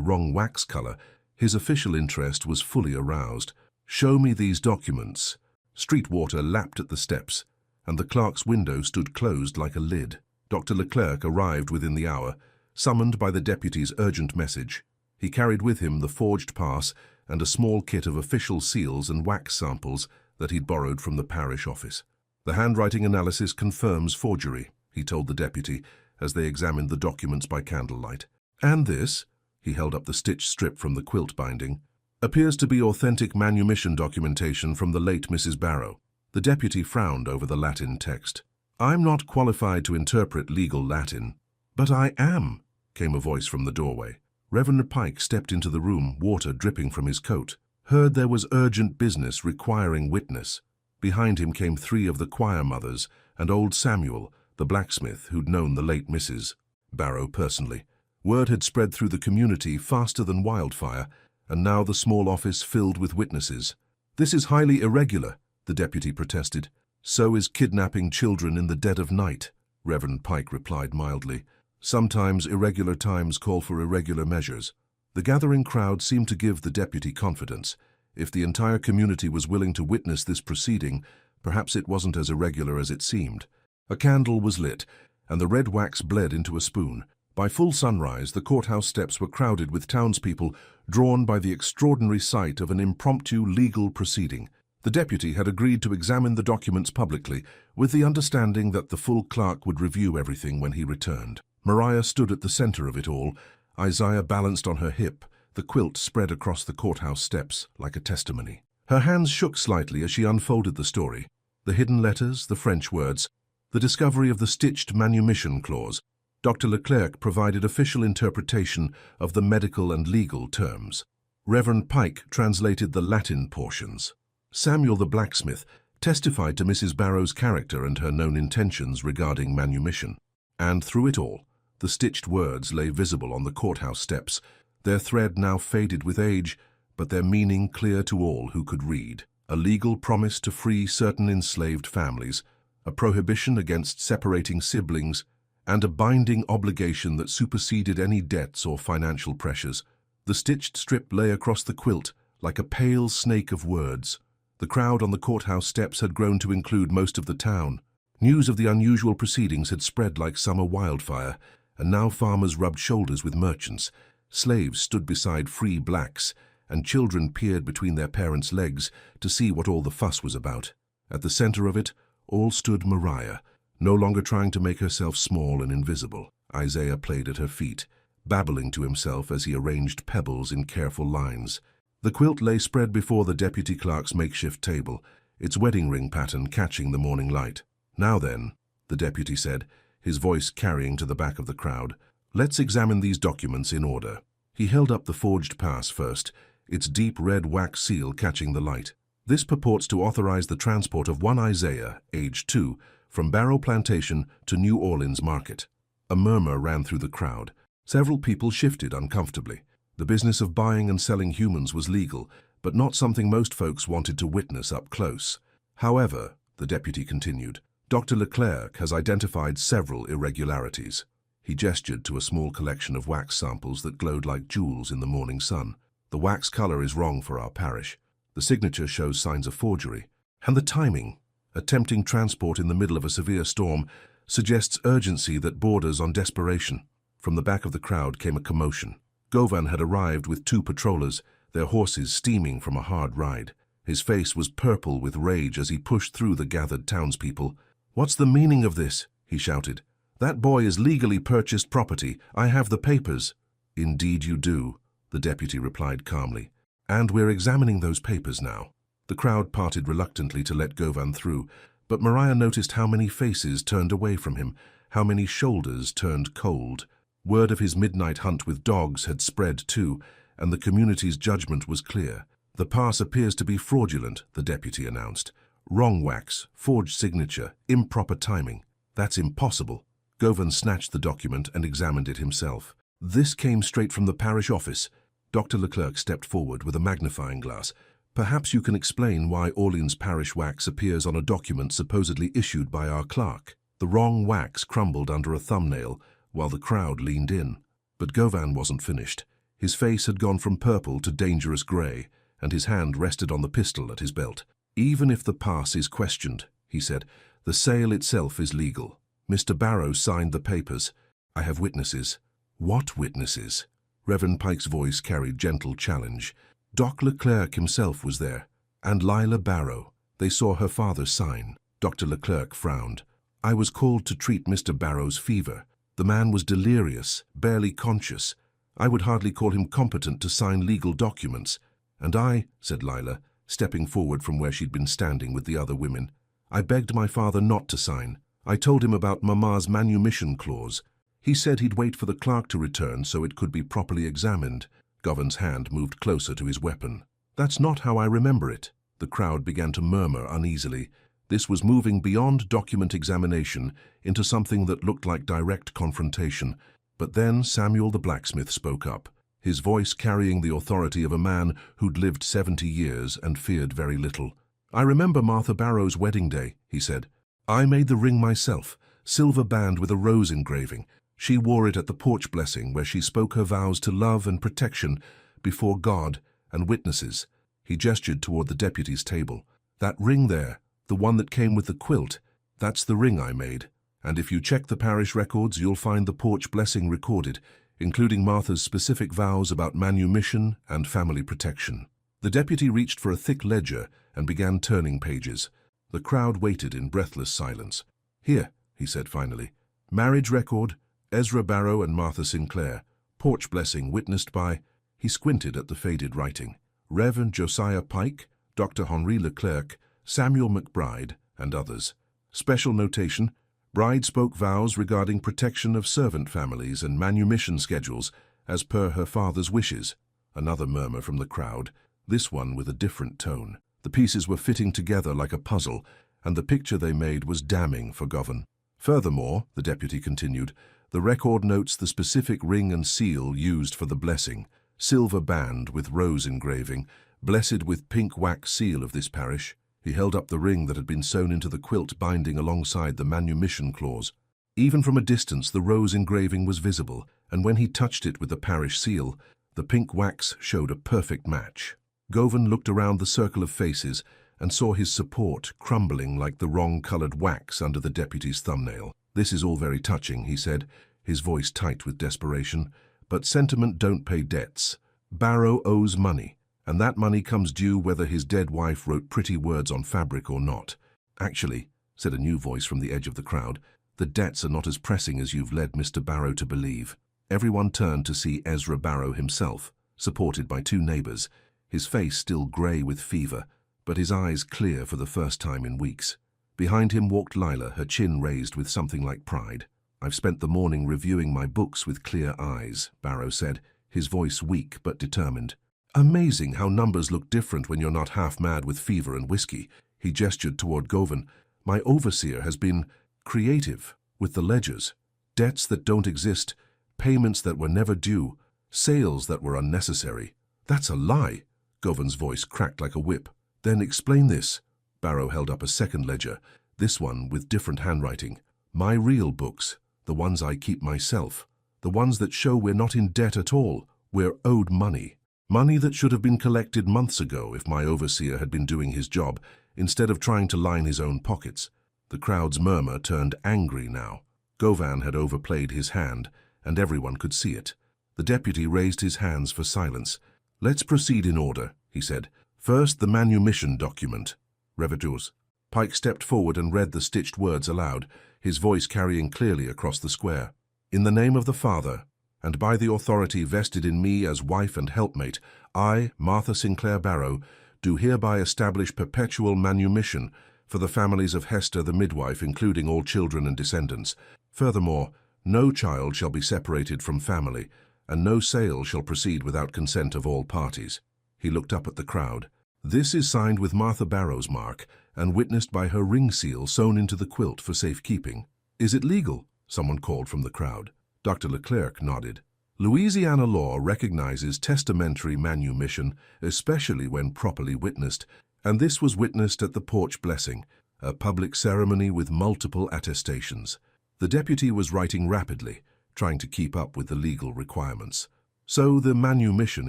wrong wax color, his official interest was fully aroused. "Show me these documents." Street water lapped at the steps, and the clerk's window stood closed like a lid. Dr. Leclerc arrived within the hour, summoned by the deputy's urgent message. He carried with him the forged pass and a small kit of official seals and wax samples that he'd borrowed from the parish office. "The handwriting analysis confirms forgery," he told the deputy as they examined the documents by candlelight. "And this," he held up the stitched strip from the quilt binding, "appears to be authentic manumission documentation from the late Mrs. Barrow." The deputy frowned over the Latin text. "I'm not qualified to interpret legal Latin." "But I am," came a voice from the doorway. Reverend Pike stepped into the room, water dripping from his coat. "Heard there was urgent business requiring witness." Behind him came 3 of the choir mothers and old Samuel, the blacksmith who'd known the late Mrs. Barrow personally. Word had spread through the community faster than wildfire, and now the small office filled with witnesses. "This is highly irregular," the deputy protested. "So is kidnapping children in the dead of night," Reverend Pike replied mildly. Sometimes irregular times call for irregular measures. The gathering crowd seemed to give the deputy confidence. If the entire community was willing to witness this proceeding, perhaps it wasn't as irregular as it seemed. A candle was lit, and the red wax bled into a spoon. By full sunrise, the courthouse steps were crowded with townspeople, drawn by the extraordinary sight of an impromptu legal proceeding. The deputy had agreed to examine the documents publicly, with the understanding that the full clerk would review everything when he returned. Mariah stood at the center of it all, Isaiah balanced on her hip, the quilt spread across the courthouse steps like a testimony. Her hands shook slightly as she unfolded the story. The hidden letters, the French words, the discovery of the stitched manumission clause. Dr. Leclerc provided official interpretation of the medical and legal terms. Reverend Pike translated the Latin portions. Samuel the blacksmith testified to Mrs. Barrow's character and her known intentions regarding manumission. And through it all, the stitched words lay visible on the courthouse steps, their thread now faded with age, but their meaning clear to all who could read. A legal promise to free certain enslaved families, a prohibition against separating siblings, and a binding obligation that superseded any debts or financial pressures. The stitched strip lay across the quilt like a pale snake of words. The crowd on the courthouse steps had grown to include most of the town. News of the unusual proceedings had spread like summer wildfire, and now farmers rubbed shoulders with merchants. Slaves stood beside free blacks, and children peered between their parents' legs to see what all the fuss was about. At the center of it, all stood Mariah, no longer trying to make herself small and invisible. Isaiah played at her feet, babbling to himself as he arranged pebbles in careful lines. The quilt lay spread before the deputy clerk's makeshift table, its wedding ring pattern catching the morning light. "Now then," the deputy said, his voice carrying to the back of the crowd, "let's examine these documents in order." He held up the forged pass first, its deep red wax seal catching the light. "This purports to authorize the transport of one Isaiah, age 2, from Barrow Plantation to New Orleans Market." A murmur ran through the crowd. Several people shifted uncomfortably. The business of buying and selling humans was legal, but not something most folks wanted to witness up close. "However," the deputy continued, "Dr. Leclerc has identified several irregularities." He gestured to a small collection of wax samples that glowed like jewels in the morning sun. "The wax color is wrong for our parish. The signature shows signs of forgery. And the timing, attempting transport in the middle of a severe storm, suggests urgency that borders on desperation." From the back of the crowd came a commotion. Govan had arrived with 2 patrollers, their horses steaming from a hard ride. His face was purple with rage as he pushed through the gathered townspeople. "What's the meaning of this?" he shouted. "That boy is legally purchased property. I have the papers." "Indeed you do," the deputy replied calmly. "And we're examining those papers now." The crowd parted reluctantly to let Govan through, but Mariah noticed how many faces turned away from him, how many shoulders turned cold. Word of his midnight hunt with dogs had spread too, and the community's judgment was clear. "The pass appears to be fraudulent," the deputy announced. "Wrong wax, forged signature, improper timing. That's impossible." Govan snatched the document and examined it himself. "This came straight from the parish office." Dr. Leclerc stepped forward with a magnifying glass. "Perhaps you can explain why Orleans parish wax appears on a document supposedly issued by our clerk." The wrong wax crumbled under a thumbnail while the crowd leaned in. But Govan wasn't finished. His face had gone from purple to dangerous grey, and his hand rested on the pistol at his belt. "Even if the pass is questioned," he said, "the sale itself is legal. Mr. Barrow signed the papers. I have witnesses." "What witnesses?" Reverend Pike's voice carried gentle challenge. "Doc Leclerc himself was there, and Lila Barrow. They saw her father sign." Dr. Leclerc frowned. "I was called to treat Mr. Barrow's fever. The man was delirious, barely conscious. I would hardly call him competent to sign legal documents. And I," said Lila, stepping forward from where she'd been standing with the other women, "I begged my father not to sign. I told him about Mama's manumission clause. He said he'd wait for the clerk to return so it could be properly examined." Govan's hand moved closer to his weapon. "That's not how I remember it." The crowd began to murmur uneasily. This was moving beyond document examination into something that looked like direct confrontation. But then Samuel the blacksmith spoke up, his voice carrying the authority of a man who'd lived 70 years and feared very little. "I remember Martha Barrow's wedding day," he said. "I made the ring myself, silver band with a rose engraving. She wore it at the porch blessing where she spoke her vows to love and protection before God and witnesses. He gestured toward the deputy's table. That ring there, the one that came with the quilt, that's the ring I made. And if you check the parish records, you'll find the porch blessing recorded, including Martha's specific vows about manumission and family protection. The deputy reached for a thick ledger and began turning pages. The crowd waited in breathless silence. "Here," he said finally. "Marriage record, Ezra Barrow and Martha Sinclair. Porch blessing witnessed by..." He squinted at the faded writing. "Reverend Josiah Pike, Dr. Henri Leclerc, Samuel McBride, and others. Special notation: bride spoke vows regarding protection of servant families and manumission schedules as per her father's wishes." Another murmur from the crowd, this one with a different tone. The pieces were fitting together like a puzzle, and the picture they made was damning for Govan. "Furthermore," the deputy continued, "the record notes the specific ring and seal used for the blessing. Silver band with rose engraving, blessed with pink wax seal of this parish." He held up the ring that had been sewn into the quilt binding alongside the manumission clause. Even from a distance the rose engraving was visible, and when he touched it with the parish seal, the pink wax showed a perfect match. Govan looked around the circle of faces and saw his support crumbling like the wrong-colored wax under the deputy's thumbnail. "This is all very touching," he said, his voice tight with desperation, "but sentiment don't pay debts. Barrow owes money, and that money comes due whether his dead wife wrote pretty words on fabric or not." "Actually," said a new voice from the edge of the crowd, "the debts are not as pressing as you've led Mr. Barrow to believe." Everyone turned to see Ezra Barrow himself, supported by two neighbors, his face still grey with fever, but his eyes clear for the first time in weeks. Behind him walked Lila, her chin raised with something like pride. "I've spent the morning reviewing my books with clear eyes," Barrow said, his voice weak but determined. "Amazing how numbers look different when you're not half mad with fever and whiskey." He gestured toward Govan. "My overseer has been creative with the ledgers. Debts that don't exist, payments that were never due, sales that were unnecessary." "That's a lie." Govan's voice cracked like a whip. "Then explain this." Barrow held up a second ledger, this one with different handwriting. "My real books, the ones I keep myself, the ones that show we're not in debt at all, we're owed money. Money that should have been collected months ago if my overseer had been doing his job, instead of trying to line his own pockets." The crowd's murmur turned angry now. Govan had overplayed his hand, and everyone could see it. The deputy raised his hands for silence. "Let's proceed in order," he said. "First, the manumission document. Revedurs." Pike stepped forward and read the stitched words aloud, his voice carrying clearly across the square. "In the name of the Father, and by the authority vested in me as wife and helpmate, I, Martha Sinclair Barrow, do hereby establish perpetual manumission for the families of Hester the midwife, including all children and descendants. Furthermore, no child shall be separated from family, and no sale shall proceed without consent of all parties." He looked up at the crowd. "This is signed with Martha Barrow's mark and witnessed by her ring seal sewn into the quilt for safekeeping." "Is it legal?" someone called from the crowd. Dr. Leclerc nodded. "Louisiana law recognizes testamentary manumission, especially when properly witnessed, and this was witnessed at the porch blessing, a public ceremony with multiple attestations." The deputy was writing rapidly, trying to keep up with the legal requirements. "So the manumission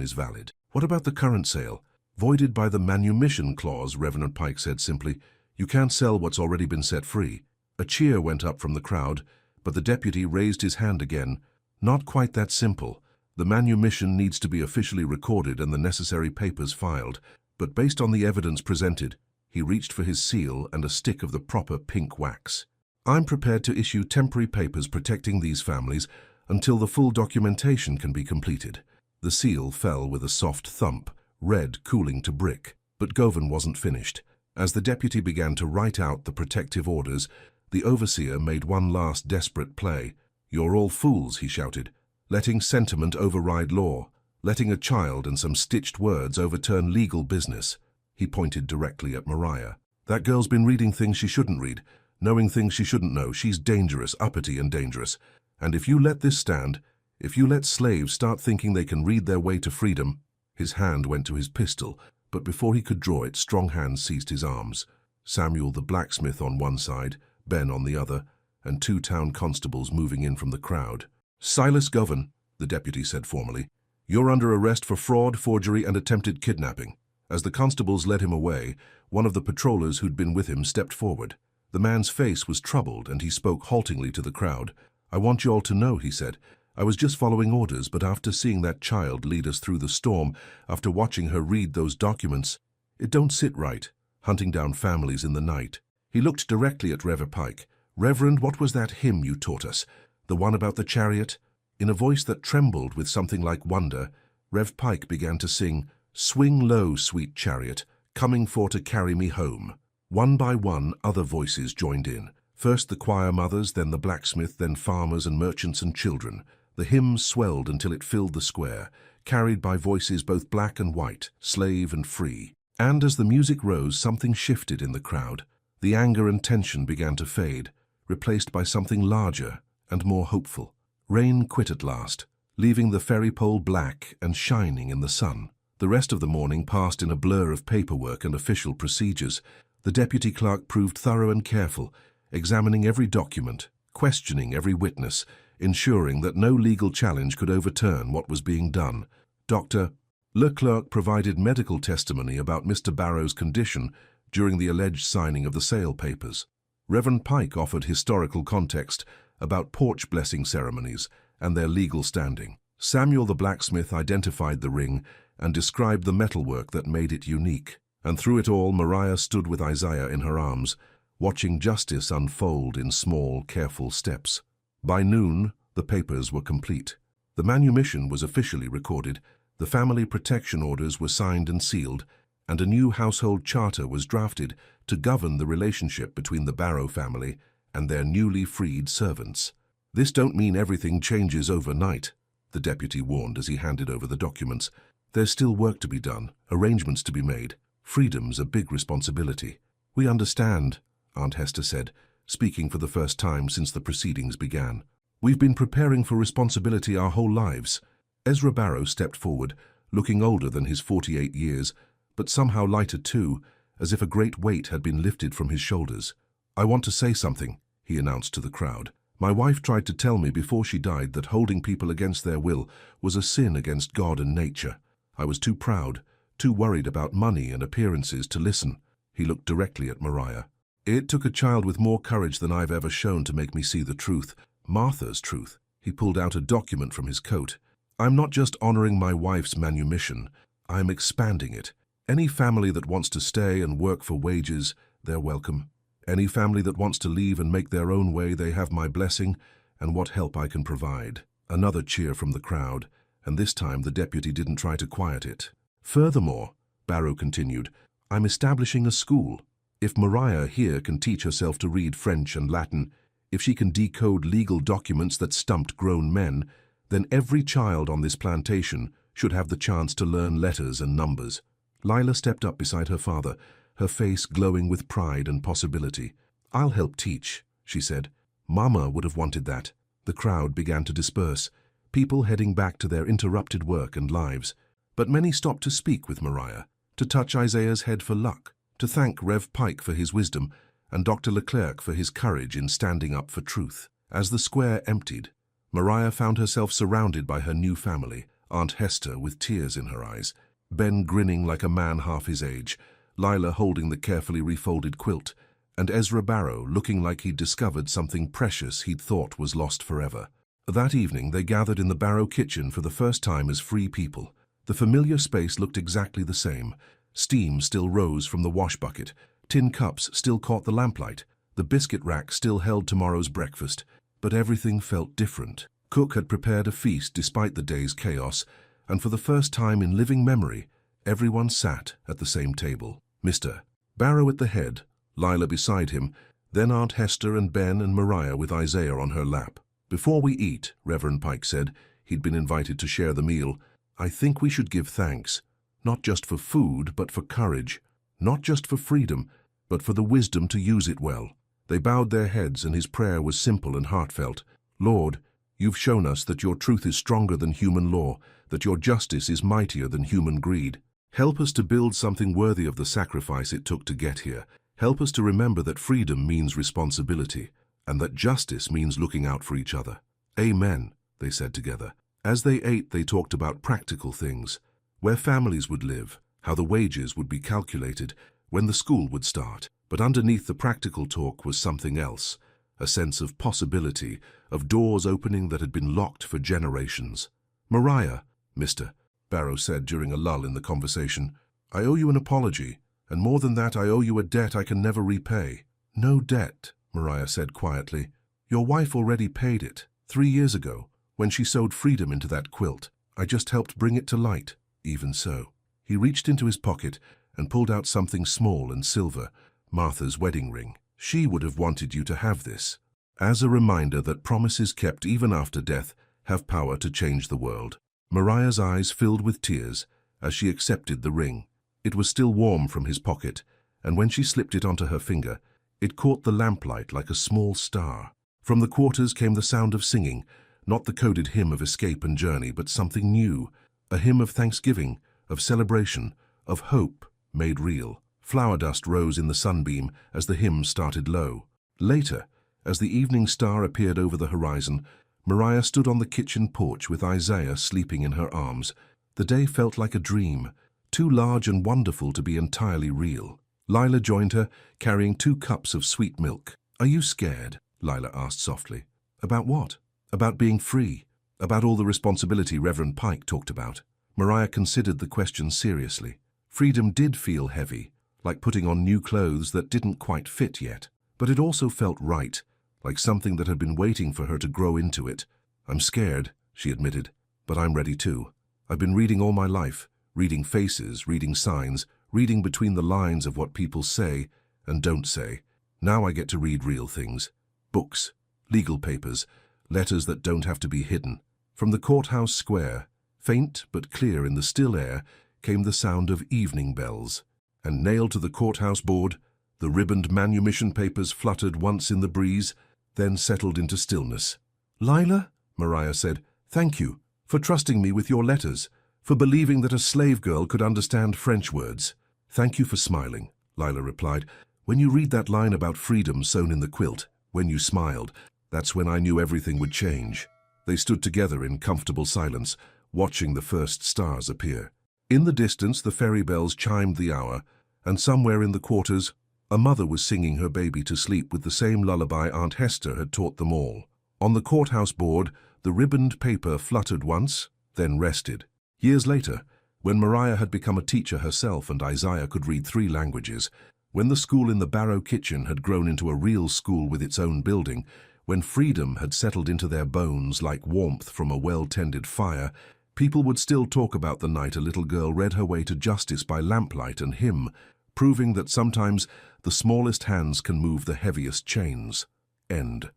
is valid. What about the current sale?" "Voided by the manumission clause," Reverend Pike said simply. "You can't sell what's already been set free." A cheer went up from the crowd, but the deputy raised his hand again. "Not quite that simple. The manumission needs to be officially recorded and the necessary papers filed, but based on the evidence presented," he reached for his seal and a stick of the proper pink wax. "I'm prepared to issue temporary papers protecting these families until the full documentation can be completed." The seal fell with a soft thump, red cooling to brick, but Govan wasn't finished. As the deputy began to write out the protective orders, the overseer made one last desperate play. "You're all fools," he shouted, "letting sentiment override law, letting a child and some stitched words overturn legal business." He pointed directly at Mariah. "That girl's been reading things she shouldn't read, knowing things she shouldn't know. She's dangerous, uppity and dangerous. And if you let this stand, if you let slaves start thinking they can read their way to freedom—" His hand went to his pistol, but before he could draw it, strong hands seized his arms. Samuel the blacksmith on one side, Ben on the other, and two town constables moving in from the crowd. "Silas Govan," the deputy said formally, "you're under arrest for fraud, forgery, and attempted kidnapping." As the constables led him away, one of the patrollers who'd been with him stepped forward. The man's face was troubled, and he spoke haltingly to the crowd. "I want you all to know," he said, "I was just following orders, but after seeing that child lead us through the storm, after watching her read those documents, it don't sit right, hunting down families in the night." He looked directly at Rev. Pike. "Reverend, what was that hymn you taught us? The one about the chariot?" In a voice that trembled with something like wonder, Rev. Pike began to sing, "Swing low, sweet chariot, coming for to carry me home." One by one, other voices joined in. First the choir mothers, then the blacksmith, then farmers and merchants and children. The hymn swelled until it filled the square, carried by voices both black and white, slave and free. And as the music rose, something shifted in the crowd. The anger and tension began to fade, replaced by something larger and more hopeful. Rain quit at last, leaving the ferry pole black and shining in the sun. The rest of the morning passed in a blur of paperwork and official procedures. The deputy clerk proved thorough and careful, examining every document, questioning every witness, ensuring that no legal challenge could overturn what was being done. Dr. Leclerc provided medical testimony about Mr. Barrow's condition during the alleged signing of the sale papers. Reverend Pike offered historical context about porch blessing ceremonies and their legal standing. Samuel the blacksmith identified the ring and described the metalwork that made it unique. And through it all, Mariah stood with Isaiah in her arms, watching justice unfold in small, careful steps. By noon, the papers were complete. The manumission was officially recorded, the family protection orders were signed and sealed, and a new household charter was drafted to govern the relationship between the Barrow family and their newly freed servants. "This don't mean everything changes overnight," the deputy warned as he handed over the documents. "There's still work to be done, arrangements to be made. Freedom's a big responsibility." "We understand," Aunt Hester said, speaking for the first time since the proceedings began. "We've been preparing for responsibility our whole lives." Ezra Barrow stepped forward, looking older than his 48 years, but somehow lighter too, as if a great weight had been lifted from his shoulders. "I want to say something," he announced to the crowd. "My wife tried to tell me before she died that holding people against their will was a sin against God and nature. I was too proud, too worried about money and appearances to listen." He looked directly at Mariah. "It took a child with more courage than I've ever shown to make me see the truth, Martha's truth." He pulled out a document from his coat. "I'm not just honoring my wife's manumission, I'm expanding it. Any family that wants to stay and work for wages, they're welcome. Any family that wants to leave and make their own way, they have my blessing and what help I can provide." Another cheer from the crowd, and this time the deputy didn't try to quiet it. "Furthermore," Barrow continued, "I'm establishing a school. If Mariah here can teach herself to read French and Latin, if she can decode legal documents that stumped grown men, then every child on this plantation should have the chance to learn letters and numbers." Lila stepped up beside her father, her face glowing with pride and possibility. "I'll help teach," she said. "Mama would have wanted that." The crowd began to disperse, people heading back to their interrupted work and lives. But many stopped to speak with Mariah, to touch Isaiah's head for luck, to thank Rev. Pike for his wisdom and Dr. Leclerc for his courage in standing up for truth. As the square emptied, Mariah found herself surrounded by her new family, Aunt Hester with tears in her eyes, Ben grinning like a man half his age, Lila holding the carefully refolded quilt, and Ezra Barrow looking like he'd discovered something precious he'd thought was lost forever. That evening they gathered in the Barrow kitchen for the first time as free people. The familiar space looked exactly the same. Steam still rose from the wash bucket, tin cups still caught the lamplight, the biscuit rack still held tomorrow's breakfast, but everything felt different. Cook had prepared a feast despite the day's chaos, and for the first time in living memory, everyone sat at the same table. Mr. Barrow at the head, Lila beside him, then Aunt Hester and Ben and Mariah with Isaiah on her lap. "Before we eat," Reverend Pike said, he'd been invited to share the meal, "I think we should give thanks, not just for food, but for courage, not just for freedom, but for the wisdom to use it well." They bowed their heads, and his prayer was simple and heartfelt. "Lord, you've shown us that your truth is stronger than human law, that your justice is mightier than human greed. Help us to build something worthy of the sacrifice it took to get here. Help us to remember that freedom means responsibility, and that justice means looking out for each other. Amen." they said together. As they ate, they talked about practical things, where families would live, how the wages would be calculated, when the school would start. But underneath the practical talk was something else, a sense of possibility, of doors opening that had been locked for generations. "Mariah," Mr. Barrow said during a lull in the conversation, "I owe you an apology, and more than that, I owe you a debt I can never repay." "No debt," Mariah said quietly. "Your wife already paid it, 3 years ago, when she sewed freedom into that quilt. I just helped bring it to light." "Even so." He reached into his pocket and pulled out something small and silver, Martha's wedding ring. "She would have wanted you to have this, as a reminder that promises kept even after death have power to change the world." Mariah's eyes filled with tears as she accepted the ring. It was still warm from his pocket, and when she slipped it onto her finger, it caught the lamplight like a small star. From the quarters came the sound of singing, not the coded hymn of escape and journey, but something new, a hymn of thanksgiving, of celebration, of hope made real. Flower dust rose in the sunbeam as the hymn started low. Later, as the evening star appeared over the horizon, Mariah stood on the kitchen porch with Isaiah sleeping in her arms. The day felt like a dream, too large and wonderful to be entirely real. Lila joined her, carrying 2 cups of sweet milk. "Are you scared?" Lila asked softly. "About what?" "About being free, about all the responsibility Reverend Pike talked about." Mariah considered the question seriously. Freedom did feel heavy, like putting on new clothes that didn't quite fit yet. But it also felt right, like something that had been waiting for her to grow into it. "I'm scared," she admitted, "but I'm ready too. I've been reading all my life, reading faces, reading signs, reading between the lines of what people say and don't say. Now I get to read real things. Books, legal papers, letters that don't have to be hidden." From the courthouse square, faint but clear in the still air, came the sound of evening bells. And nailed to the courthouse board, the ribboned manumission papers fluttered once in the breeze, then settled into stillness. "Lila," Mariah said, "thank you for trusting me with your letters, for believing that a slave girl could understand French words." "Thank you for smiling," Lila replied. "When you read that line about freedom sewn in the quilt, when you smiled, that's when I knew everything would change." They stood together in comfortable silence, watching the first stars appear. In the distance, the ferry bells chimed the hour, and somewhere in the quarters, a mother was singing her baby to sleep with the same lullaby Aunt Hester had taught them all. On the courthouse board, the ribboned paper fluttered once, then rested. Years later, when Mariah had become a teacher herself and Isaiah could read 3 languages, when the school in the Barrow kitchen had grown into a real school with its own building, when freedom had settled into their bones like warmth from a well-tended fire, people would still talk about the night a little girl read her way to justice by lamplight and hymn, proving that sometimes the smallest hands can move the heaviest chains. End.